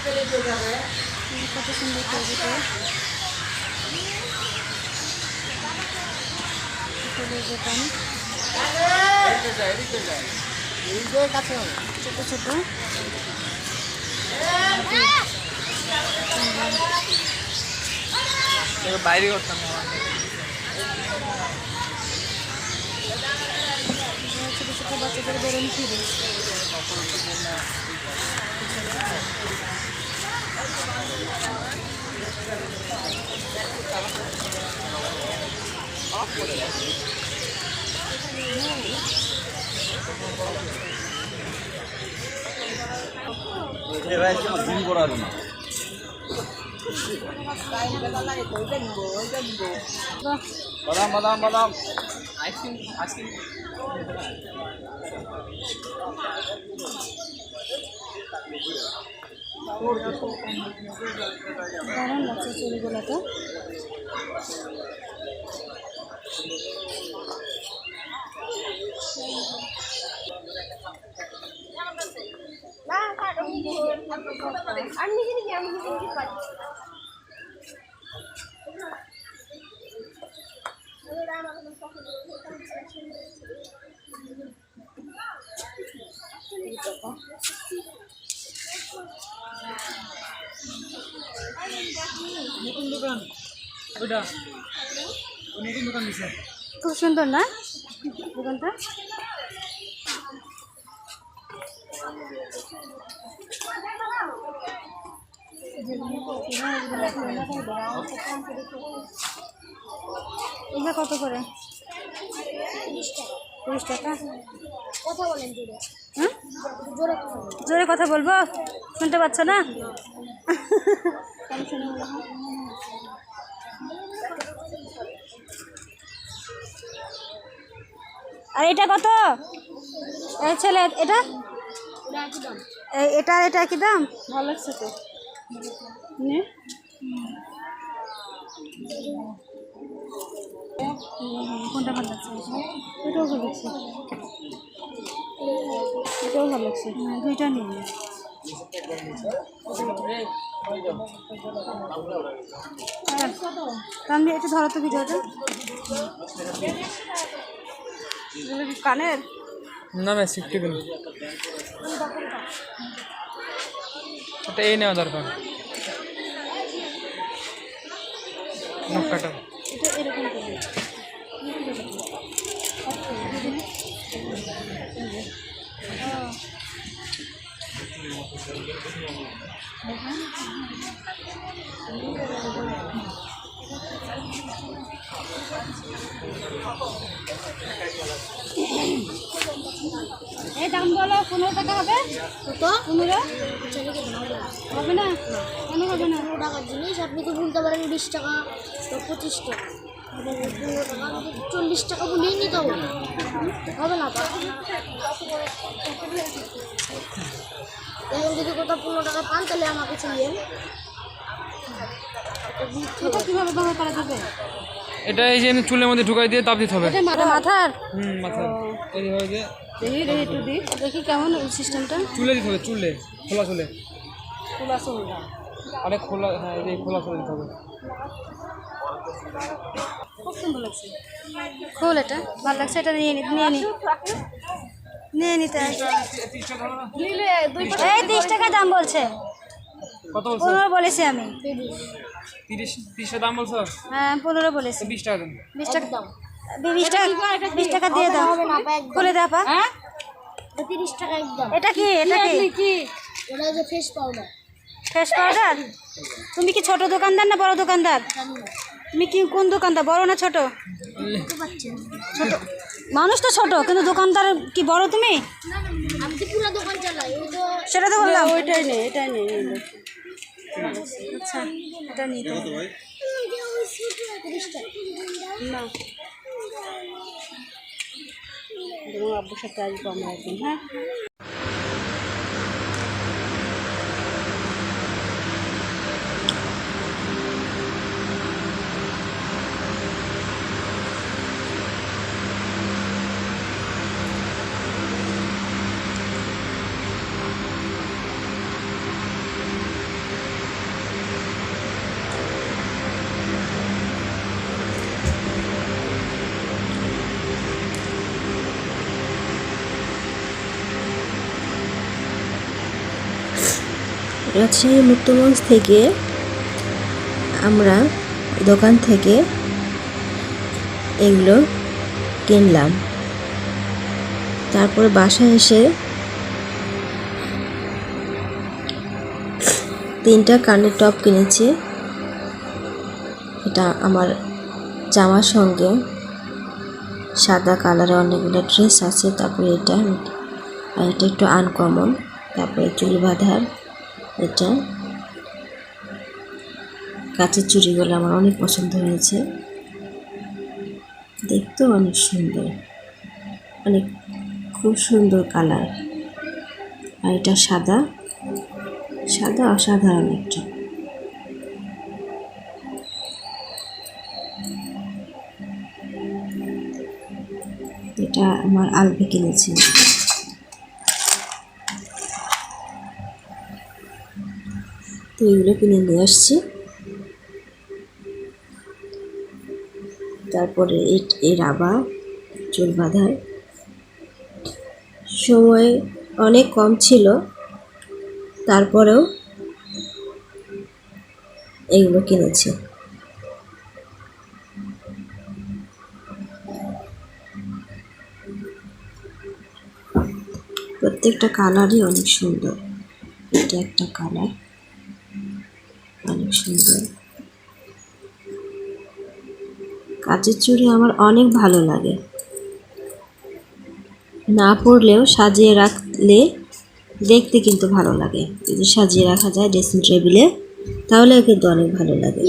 কত সুন্দর তৈরিটা। দোকান ছোট ছোট বাইরে করতাম ছোট ছোট বাচ্চাদের বেরোন ফিরে বাদাম বাদাম বাদাম আইসক্রিম আইসক্রিম দারুণ লাগছে চুলগুলো তো। নতুন দোকান ওইটা নতুন দোকান দিছে খুব সুন্দর না দোকানটা। এগুলো কত করে? 30 টাকা। কথা বলেন জোরে। হুম, জোরে জোরে কথা বলবো, শুনতে পাচ্ছ না? আর এটা কত? এই ছেলে এটা এটা এটা কি দাম? ভালো লাগছে তো। নে কোনটা ভালো লাগছে? এটাও ভালো লাগছে, এটাও ভালো লাগছে। দুইটা নিয়ে তাহলে একটু ধরো তো ভিডিওটা। এগুলো কি কানের? না না সিফটি গুলো এটা এই নেওয়া দরকার নকটা এটা এরকম করে এই দাম বলো। 15 টাকা হবে? কত? 15 হবে না? কেন হবে না? 15 টাকার জিনিস আপনি তো বলতে পারেন 20 টাকা বা 25 টাকা। 15 টাকা 40 টাকা বলেই নিতে হবে না এখন যদি কোথাও 15 টাকা পান তাহলে আমাকে চাইয়েন। এটা কিভাবে ব্যবহার করা যাবে? এটা এই যে চুলের মধ্যে ঢুকাই দিয়ে তাপ দিতে হবে। এটা মাথার? মাথা এই হয় যে দেখি একটু দেখি কেমন সিস্টেমটা। চুলে দিতে হবে, চুলে খোলা চুলে খোলা চুলটা। আরে খোলা, হ্যাঁ এই যে খোলা চুলে দিতে হবে। খুব সুন্দর লাগছে। খোল, এটা ভালো লাগছে। এটা নিয়ে নিতে এই 30 টাকা দাম বলছে। কত বলছো? 15 বলেছি আমি। 30 দাম বলছো? হ্যাঁ 15 বলেছি। 20 টাকা দেন। 20 টাকা দাম। 20 টাকা দিয়ে দাও। খুলে দাও পা। হ্যাঁ 30 টাকা একদম। এটা কি? এটা কি? ওটা যে ফেস পাউডার। Face powder? তুমি কি ছোট দোকানদার না বড় দোকানদার? তুমি কি কোন দোকানদার, বড় না ছোট? ছোট মানুষ তো ছোট, কিন্তু দোকানদার কি বড় তুমি? আমি তো পুরো দোকান চালাই। সেটা তো বললাম। ওইটাই নেই, এটাই নেই। আচ্ছা এটা নিতে হবে না। তোমার আব্বুর সাথে আসবো আমরা একদিন। হ্যাঁ রাজশাহী মুক্তমঞ্চ থেকে আমরা দোকান থেকে এগুলো কিনলাম। তারপরে বাসায় এসে 3টা কানের টপ কিনেছি। এটা আমার জামার সঙ্গে সাদা কালারের অনেকগুলো ড্রেস আছে। তারপরে এটা আর এটা একটু আনকমন। তারপরে চুল বাঁধার এটা কাচের চুড়িগুলো আমার অনেক পছন্দ হয়েছে, দেখতেও অনেক সুন্দর, অনেক খুব সুন্দর কালার। আর এটা সাদা সাদা অসাধারণ একটা। এটা আমার আলবে কিনেছি। তো এগুলো কিনে নিয়ে আসছি। তারপরে এই রাবা চুল বাঁধার সময় অনেক কম ছিল, তারপরেও এগুলো কিনেছি। প্রত্যেকটা কালারই অনেক সুন্দর। এটা একটা কালার অনেক সুন্দর। কাচের চুড়ি আমার অনেক ভালো লাগে, না পরলেও সাজিয়ে রাখলে দেখতে কিন্তু ভালো লাগে। যদি সাজিয়ে রাখা যায় ড্রেসিং টেবিলে তাহলে কিন্তু অনেক ভালো লাগে।